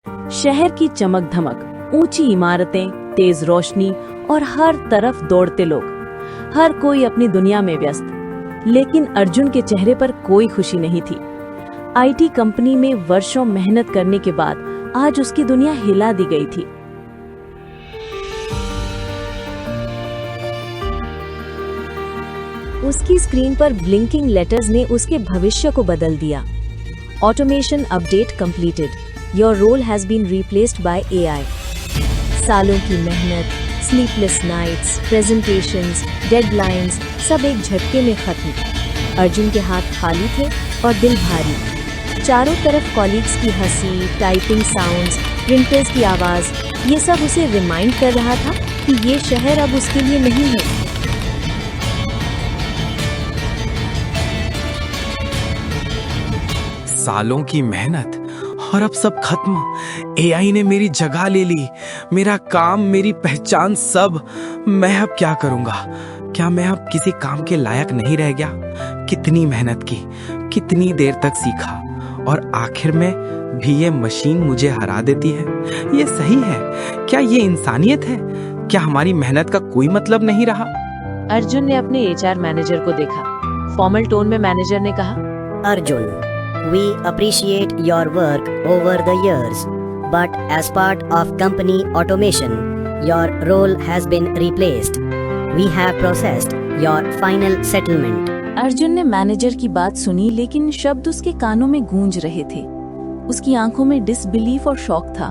शहर की चमक धमक, ऊंची इमारतें, तेज रोशनी और हर तरफ दौड़ते लोग। हर कोई अपनी दुनिया में व्यस्त। लेकिन अर्जुन के चेहरे पर कोई खुशी नहीं थी। आईटी कंपनी में वर्षों मेहनत करने के बाद आज उसकी दुनिया हिला दी गई थी। उसकी स्क्रीन पर ब्लिंकिंग लेटर्स ने उसके भविष्य को बदल दिया। Automation update completed. Your role has been replaced by AI. सालों की मेहनत, स्लीपलेस नाइट्स, प्रेजेंटेशंस, डेडलाइंस सब एक झटके में खत्म। अर्जुन के हाथ खाली थे और दिल भारी। चारों तरफ कॉलीग्स की हंसी, टाइपिंग साउंड्स, प्रिंटर्स की आवाज, ये सब उसे रिमाइंड कर रहा था कि ये शहर अब उसके लिए नहीं है। सालों की मेहनत और अब सब खत्म। एआई ने मेरी जगह ले ली। मेरा काम, मेरी पहचान सब। मैं अब क्या करूंगा? क्या मैं अब किसी काम के लायक नहीं रह गया? कितनी मेहनत की, कितनी देर तक सीखा और आखिर में भी ये मशीन मुझे हरा देती है। ये सही है? क्या ये इंसानियत है? क्या हमारी मेहनत का कोई मतलब नहीं रहा? अर्जुन ने अपने एचआर मैनेजर को देखा। फॉर्मल टोन में मैनेजर ने कहा, Arjun, we appreciate your work over the years, but as part of company automation, your role has been replaced. We have processed your final settlement. Arjun ने मैनेजर की बात सुनी, लेकिन शब्द उसके कानों में गूंज रहे थे। उसकी आंखों में डिसबिलीफ और शॉक था।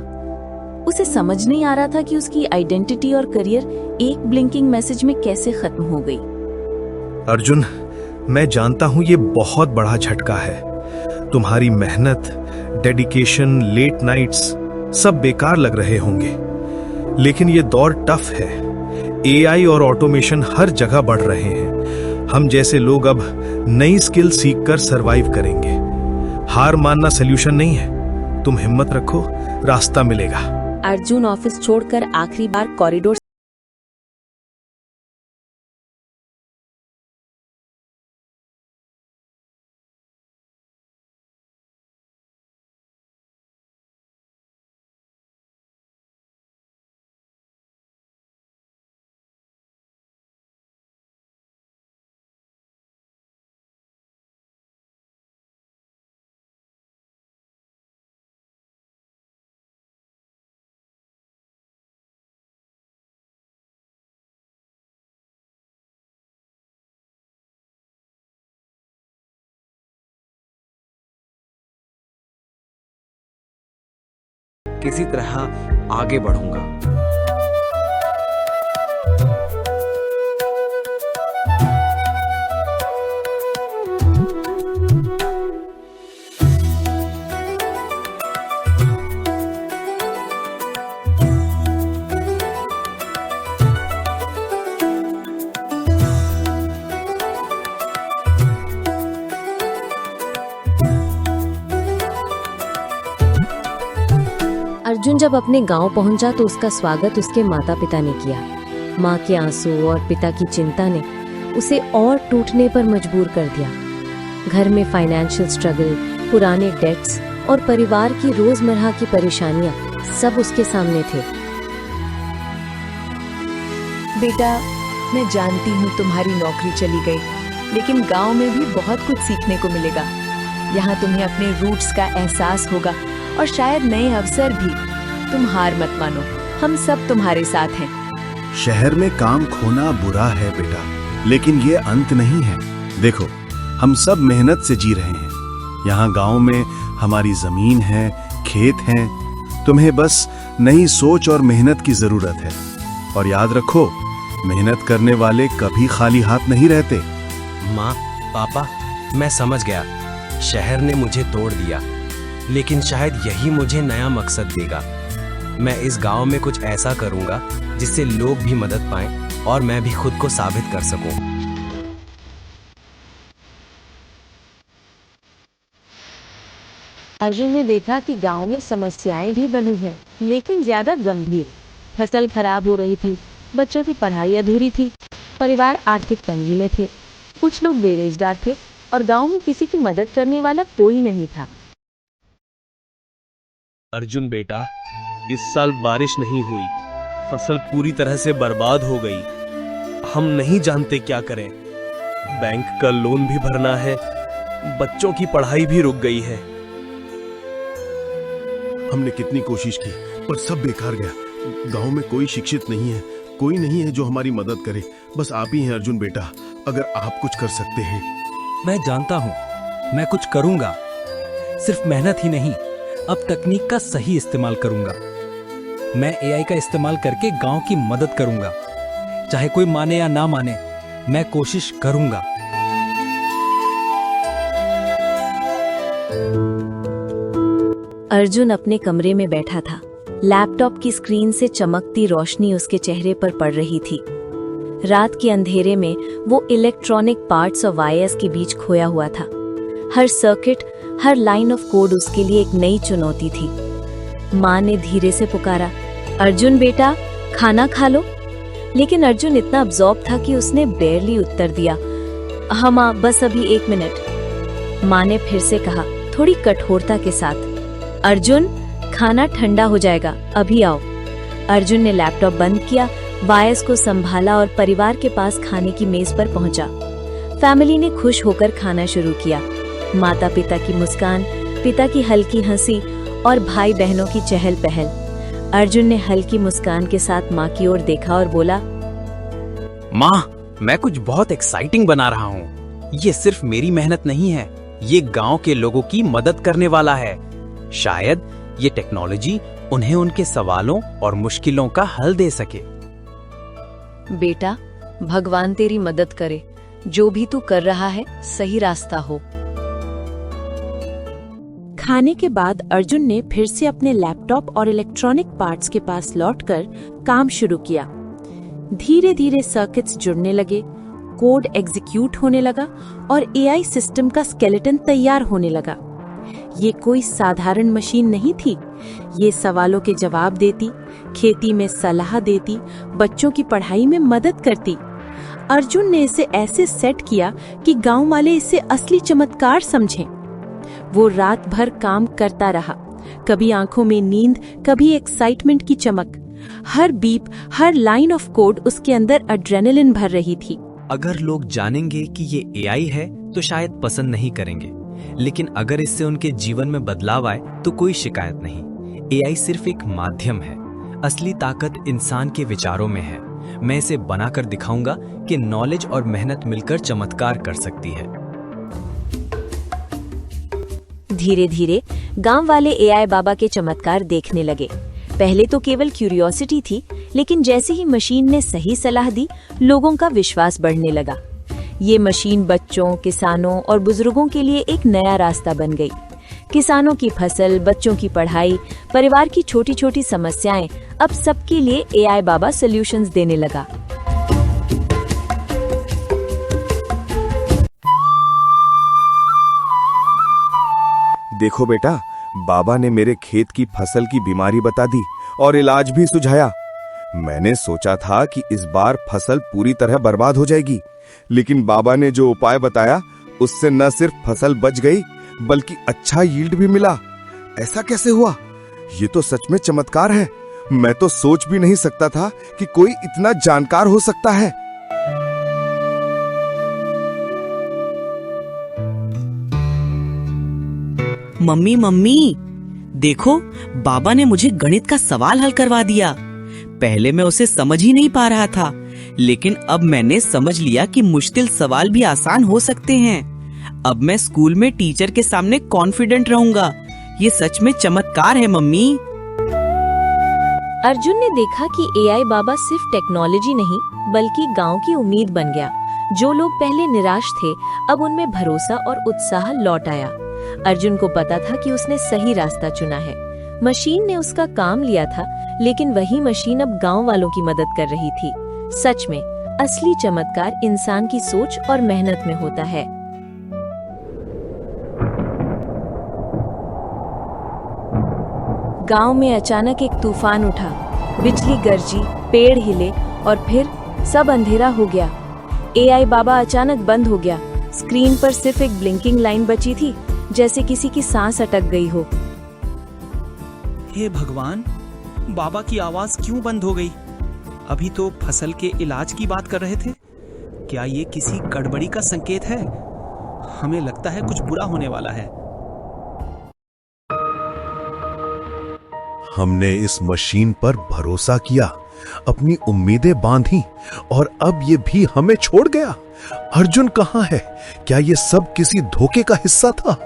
उसे समझ नहीं आ रहा था कि उसकी आइडेंटिटी और करियर एक ब्लिंकिंग मैसेज में कैसे खत्म हो गई। अर्जुन, मैं जानता हूं ये बहुत बड़ा झटका है। तुम्हारी मेहनत, डेडिकेशन, लेट नाइट्स सब बेकार लग रहे होंगे, लेकिन ये दौर टफ है। एआई और ऑटोमेशन हर जगह बढ़ रहे हैं। हम जैसे लोग अब नई स्किल सीखकर सरवाइव करेंगे। हार मानना सल्यूशन नहीं है। तुम हिम्मत रखो, रास्ता मिलेगा। अर्जुन ऑफिस छोड़कर आखिरी बार कॉरिडोर किसी तरह आगे बढ़ूंगा। अर्जुन जब अपने गांव पहुंचा तो उसका स्वागत उसके माता पिता ने किया। माँ के आंसू और पिता की चिंता ने उसे और टूटने पर मजबूर कर दिया। घर में फाइनेंशियल स्ट्रगल, पुराने डेट्स और परिवार की रोजमर्रा की परेशानियां सब उसके सामने थे। बेटा, मैं जानती हूँ तुम्हारी नौकरी चली गई, लेकिन गांव में भी बहुत कुछ सीखने को मिलेगा। यहाँ तुम्हें अपने रूट्स का एहसास होगा और शायद नए अवसर भी। तुम हार मत मानो, हम सब तुम्हारे साथ हैं। शहर में काम खोना बुरा है बेटा, लेकिन ये अंत नहीं है। देखो, हम सब मेहनत से जी रहे हैं। यहाँ गांव में हमारी जमीन है, खेत हैं। तुम्हें बस नई सोच और मेहनत की जरूरत है। और याद रखो, मेहनत करने वाले कभी खाली हाथ नहीं रहते। माँ, पापा, मैं समझ गया। शहर ने मुझे तोड़ दिया, लेकिन शायद यही मुझे नया मकसद देगा। मैं इस गांव में कुछ ऐसा करूंगा जिससे लोग भी मदद पाएं और मैं भी खुद को साबित कर सकूं। अर्जुन ने देखा कि गांव में समस्याएं भी बनी हैं, लेकिन ज्यादा गंभीर। फसल खराब हो रही थी, बच्चों की पढ़ाई अधूरी थी, परिवार आर्थिक तंगी में थे, कुछ लोग बेरोजगार थे और गांव में किसी की मदद करने वाला कोई नहीं था। अर्जुन बेटा, इस साल बारिश नहीं हुई, फसल पूरी तरह से बर्बाद हो गई। हम नहीं जानते क्या करें। बैंक का लोन भी भरना है, बच्चों की पढ़ाई भी रुक गई है। हमने कितनी कोशिश की पर सब बेकार गया। गांव में कोई शिक्षित नहीं है, कोई नहीं है जो हमारी मदद करे। बस आप ही हैं अर्जुन बेटा, अगर आप कुछ कर सकते हैं। मैं जानता हूँ, मैं कुछ करूँगा। सिर्फ मेहनत ही नहीं, अब तकनीक का सही इस्तेमाल करूँगा। मैं एआई का इस्तेमाल करके गांव की मदद करूँगा। चाहे कोई माने या ना माने, मैं कोशिश करूँगा। अर्जुन अपने कमरे में बैठा था। लैपटॉप की स्क्रीन से चमकती रोशनी उसके चेहरे पर पड़ रही थी। रात के अंधेरे में वो इलेक्ट्रॉनिक पार्ट्स और वायर्स के बीच खोया हुआ था। हर सर्किट, हर लाइन ऑफ कोड उसके लिए एक नई चुनौती थी। माँ ने धीरे से पुकारा, अर्जुन बेटा, खाना खा लो। लेकिन अर्जुन इतना अब्जॉर्ब था कि उसने बेरली उत्तर दिया, हाँ माँ, बस अभी 1 मिनट। माँ ने फिर से कहा, थोड़ी कठोरता के साथ, अर्जुन, खाना ठंडा हो जाएगा, अभी आओ। अर्जुन ने लैपटॉप बंद किया, वायर्स को संभाला और परिवार के पास खाने की मेज पर पहुंचा। फैमिली ने खुश होकर खाना शुरू किया। माता पिता की मुस्कान, पिता की हल्की हंसी और भाई बहनों की चहल पहल। अर्जुन ने हल्की मुस्कान के साथ माँ की ओर देखा और बोला, माँ, मैं कुछ बहुत एक्साइटिंग बना रहा हूँ। ये सिर्फ मेरी मेहनत नहीं है, ये गांव के लोगों की मदद करने वाला है। शायद ये टेक्नोलॉजी उन्हें उनके सवालों और मुश्किलों का हल दे सके। बेटा, भगवान तेरी मदद करे। जो भी तू कर रहा है, सही रास्ता हो। खाने के बाद अर्जुन ने फिर से अपने लैपटॉप और इलेक्ट्रॉनिक पार्ट्स के पास लौटकर काम शुरू किया। धीरे धीरे सर्किट्स जुड़ने लगे, कोड एग्जीक्यूट होने लगा और एआई सिस्टम का स्केलेटन तैयार होने लगा। ये कोई साधारण मशीन नहीं थी। ये सवालों के जवाब देती, खेती में सलाह देती, बच्चों की पढ़ाई में मदद करती। अर्जुन ने इसे ऐसे सेट किया कि गांव वाले इसे असली चमत्कार समझें। वो रात भर काम करता रहा, कभी आंखों में नींद, कभी एक्साइटमेंट की चमक। हर बीप, हर लाइन ऑफ कोड उसके अंदर एड्रेनलिन भर रही थी। अगर लोग जानेंगे कि ये एआई है तो शायद पसंद नहीं करेंगे, लेकिन अगर इससे उनके जीवन में बदलाव आए तो कोई शिकायत नहीं। एआई सिर्फ एक माध्यम है, असली ताकत इंसान के विचारों में है। मैं इसे बनाकर दिखाऊंगा कि नॉलेज और मेहनत मिलकर चमत्कार कर सकती है। धीरे धीरे गांव वाले एआई बाबा के चमत्कार देखने लगे। पहले तो केवल क्यूरियोसिटी थी, लेकिन जैसे ही मशीन ने सही सलाह दी, लोगों का विश्वास बढ़ने लगा। ये मशीन बच्चों, किसानों और बुजुर्गों के लिए एक नया रास्ता बन गई। किसानों की फसल, बच्चों की पढ़ाई, परिवार की छोटी छोटी समस्याएं, अब सबके लिए एआई बाबा सॉल्यूशंस देने लगा। देखो बेटा, बाबा ने मेरे खेत की फसल की बीमारी बता दी और इलाज भी सुझाया। मैंने सोचा था कि इस बार फसल पूरी तरह बर्बाद हो जाएगी, लेकिन बाबा ने जो उपाय बताया उससे न सिर्फ फसल बच गई बल्कि अच्छा यील्ड भी मिला। ऐसा कैसे हुआ? ये तो सच में चमत्कार है। मैं तो सोच भी नहीं सकता था कि कोई इतना जानकार हो सकता है। मम्मी मम्मी, देखो, बाबा ने मुझे गणित का सवाल हल करवा दिया। पहले मैं उसे समझ ही नहीं पा रहा था, लेकिन अब मैंने समझ लिया कि मुश्किल सवाल भी आसान हो सकते हैं। अब मैं स्कूल में टीचर के सामने कॉन्फिडेंट रहूंगा। ये सच में चमत्कार है मम्मी। अर्जुन ने देखा कि एआई बाबा सिर्फ टेक्नोलॉजी नहीं बल्कि गांव की उम्मीद बन गया। जो लोग पहले निराश थे, अब उनमें भरोसा और उत्साह लौट आया। अर्जुन को पता था कि उसने सही रास्ता चुना है। मशीन ने उसका काम लिया था, लेकिन वही मशीन अब गांव वालों की मदद कर रही थी। सच में असली चमत्कार इंसान की सोच और मेहनत में होता है। गांव में अचानक एक तूफान उठा। बिजली गरजी, पेड़ हिले और फिर सब अंधेरा हो गया। एआई बाबा अचानक बंद हो गया। स्क्रीन पर सिर्फ एक ब्लिंकिंग लाइन बची थी, जैसे किसी की सांस अटक गई हो। हे भगवान, बाबा की आवाज क्यों बंद हो गई? अभी तो फसल के इलाज की बात कर रहे थे। क्या ये किसी गड़बड़ी का संकेत है? हमें लगता है कुछ बुरा होने वाला है। हमने इस मशीन पर भरोसा किया, अपनी उम्मीदें बांधी और अब ये भी हमें छोड़ गया। अर्जुन कहाँ है? क्या ये सब किसी धोखे का हिस्सा था?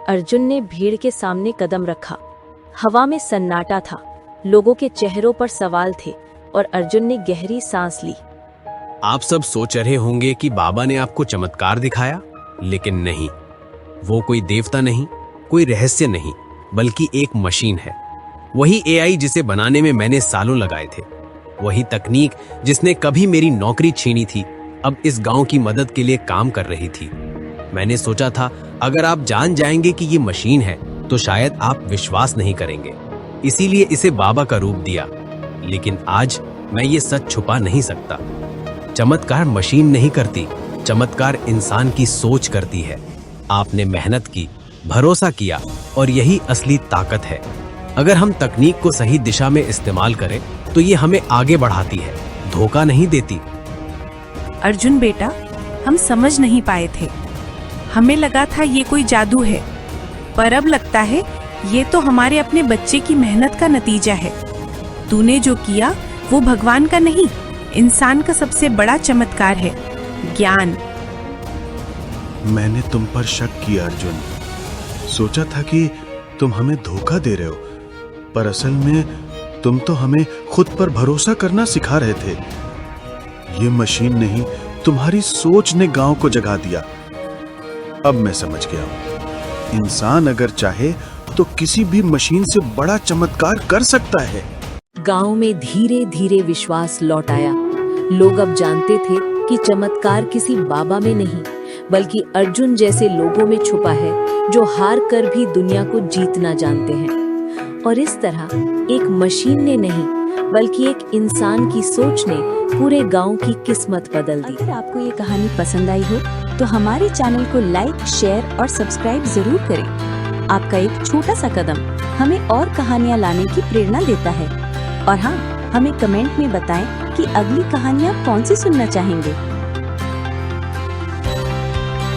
अर्जुन ने भीड़ के सामने कदम रखा। हवा में सन्नाटा था, लोगों के चेहरों पर सवाल थे और अर्जुन ने गहरी सांस ली। आप सब सोच रहे होंगे कि बाबा ने आपको चमत्कार दिखाया, लेकिन नहीं, वो कोई देवता नहीं, कोई रहस्य नहीं, बल्कि एक मशीन है। वही एआई जिसे बनाने में मैंने सालों लगाए थे, वही तकनीक जिसने कभी मेरी नौकरी छीनी थी, अब इस गांव की मदद के लिए काम कर रही थी। मैंने सोचा था अगर आप जान जाएंगे कि ये मशीन है तो शायद आप विश्वास नहीं करेंगे, इसीलिए इसे बाबा का रूप दिया। लेकिन आज मैं ये सच छुपा नहीं सकता। चमत्कार मशीन नहीं करती, चमत्कार इंसान की सोच करती है। आपने मेहनत की, भरोसा किया और यही असली ताकत है। अगर हम तकनीक को सही दिशा में इस्तेमाल करें तो ये हमें आगे बढ़ाती है, धोखा नहीं देती। अर्जुन बेटा, हम समझ नहीं पाए थे। हमें लगा था ये कोई जादू है, पर अब लगता है ये तो हमारे अपने बच्चे की मेहनत का नतीजा है। तूने जो किया वो भगवान का नहीं, इंसान का सबसे बड़ा चमत्कार है, ज्ञान। मैंने तुम पर शक किया अर्जुन, सोचा था कि तुम हमें धोखा दे रहे हो, पर असल में तुम तो हमें खुद पर भरोसा करना सिखा रहे थे। ये मशीन नहीं, तुम्हारी सोच ने गांव को जगा दिया। अब मैं समझ गया हूं, इंसान अगर चाहे तो किसी भी मशीन से बड़ा चमत्कार कर सकता है। गांव में धीरे धीरे विश्वास लौट आया। लोग अब जानते थे कि चमत्कार किसी बाबा में नहीं, बल्कि अर्जुन जैसे लोगों में छुपा है, जो हार कर भी दुनिया को जीतना जानते हैं। और इस तरह एक मशीन ने नहीं, बल्कि एक इंसान की सोच ने पूरे गांव की किस्मत बदल दी। अगर आपको ये कहानी पसंद आई हो तो हमारे चैनल को लाइक, शेयर और सब्सक्राइब जरूर करें। आपका एक छोटा सा कदम हमें और कहानियाँ लाने की प्रेरणा देता है। और हाँ, हमें कमेंट में बताएं कि अगली कहानियाँ कौन सी सुनना चाहेंगे।